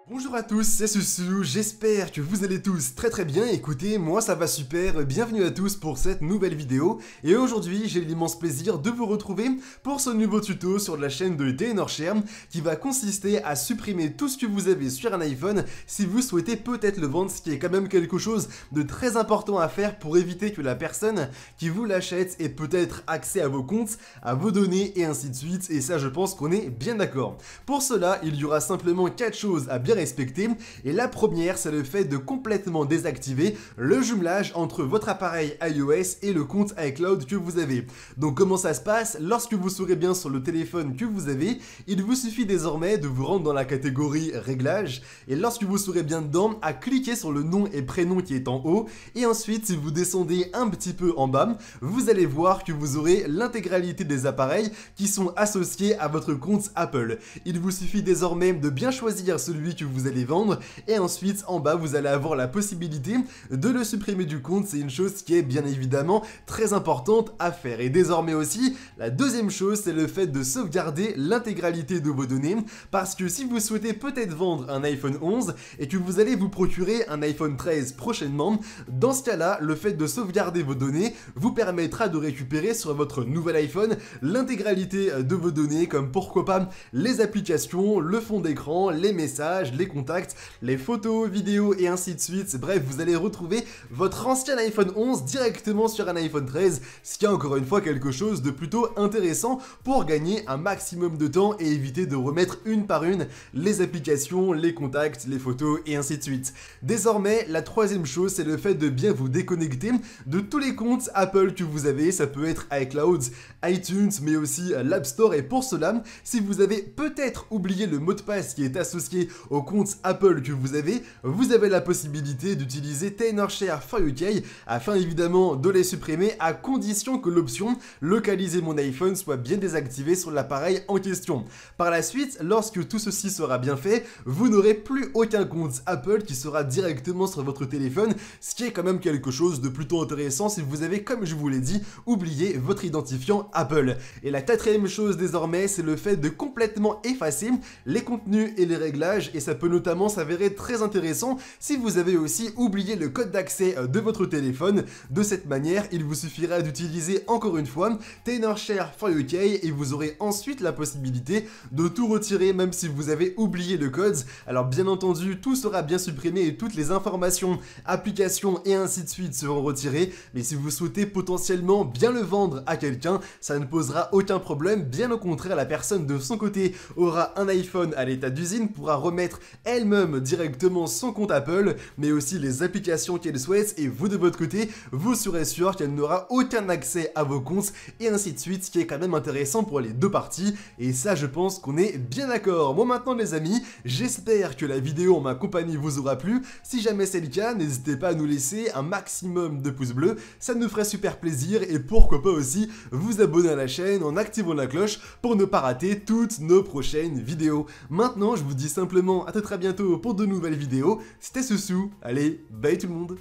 Bonjour à tous, c'est Soussou, j'espère que vous allez tous très bien. Écoutez, moi ça va super, bienvenue à tous pour cette nouvelle vidéo. Et aujourd'hui, j'ai l'immense plaisir de vous retrouver pour ce nouveau tuto sur la chaîne de Tenorshare qui va consister à supprimer tout ce que vous avez sur un iPhone si vous souhaitez peut-être le vendre, ce qui est quand même quelque chose de très important à faire pour éviter que la personne qui vous l'achète ait peut-être accès à vos comptes, à vos données et ainsi de suite. Et ça, je pense qu'on est bien d'accord. Pour cela, il y aura simplement 4 choses à bien respecter, et la première c'est le fait de complètement désactiver le jumelage entre votre appareil iOS et le compte iCloud que vous avez. Donc comment ça se passe? Lorsque vous serez bien sur le téléphone que vous avez, il vous suffit désormais de vous rendre dans la catégorie réglages, et lorsque vous serez bien dedans, à cliquer sur le nom et prénom qui est en haut, et ensuite si vous descendez un petit peu en bas, vous allez voir que vous aurez l'intégralité des appareils qui sont associés à votre compte Apple. Il vous suffit désormais de bien choisir celui que vous allez vendre, et ensuite en bas vous allez avoir la possibilité de le supprimer du compte. C'est une chose qui est bien évidemment très importante à faire. Et désormais aussi, la deuxième chose c'est le fait de sauvegarder l'intégralité de vos données, parce que si vous souhaitez peut-être vendre un iPhone 11 et que vous allez vous procurer un iPhone 13 prochainement, dans ce cas-là, le fait de sauvegarder vos données vous permettra de récupérer sur votre nouvel iPhone l'intégralité de vos données, comme pourquoi pas les applications, le fond d'écran, les messages, les contacts, les photos, vidéos et ainsi de suite. Bref, vous allez retrouver votre ancien iPhone 11 directement sur un iPhone 13, ce qui est encore une fois quelque chose de plutôt intéressant pour gagner un maximum de temps et éviter de remettre une par une les applications, les contacts, les photos et ainsi de suite. Désormais, la troisième chose, c'est le fait de bien vous déconnecter de tous les comptes Apple que vous avez. Ça peut être iCloud, iTunes, mais aussi l'App Store, et pour cela, si vous avez peut-être oublié le mot de passe qui est associé au compte Apple que vous avez la possibilité d'utiliser Tenorshare for UK afin évidemment de les supprimer, à condition que l'option localiser mon iPhone soit bien désactivée sur l'appareil en question. Par la suite, lorsque tout ceci sera bien fait, vous n'aurez plus aucun compte Apple qui sera directement sur votre téléphone, ce qui est quand même quelque chose de plutôt intéressant si vous avez, comme je vous l'ai dit, oublié votre identifiant Apple. Et la quatrième chose désormais, c'est le fait de complètement effacer les contenus et les réglages, et ça peut notamment s'avérer très intéressant si vous avez aussi oublié le code d'accès de votre téléphone. De cette manière, il vous suffira d'utiliser encore une fois Tenorshare for UK et vous aurez ensuite la possibilité de tout retirer même si vous avez oublié le code. Alors bien entendu, tout sera bien supprimé et toutes les informations, applications et ainsi de suite seront retirées, mais si vous souhaitez potentiellement bien le vendre à quelqu'un, ça ne posera aucun problème. Bien au contraire, la personne de son côté aura un iPhone à l'état d'usine, pourra remettre elle-même directement son compte Apple, mais aussi les applications qu'elle souhaite, et vous de votre côté, vous serez sûr qu'elle n'aura aucun accès à vos comptes, et ainsi de suite, ce qui est quand même intéressant pour les deux parties, et ça je pense qu'on est bien d'accord. Moi maintenant les amis, j'espère que la vidéo en ma compagnie vous aura plu. Si jamais c'est le cas, n'hésitez pas à nous laisser un maximum de pouces bleus, ça nous ferait super plaisir, et pourquoi pas aussi vous abonner à la chaîne en activant la cloche pour ne pas rater toutes nos prochaines vidéos. Maintenant je vous dis simplement à très bientôt pour de nouvelles vidéos. C'était Soussou, allez, bye tout le monde.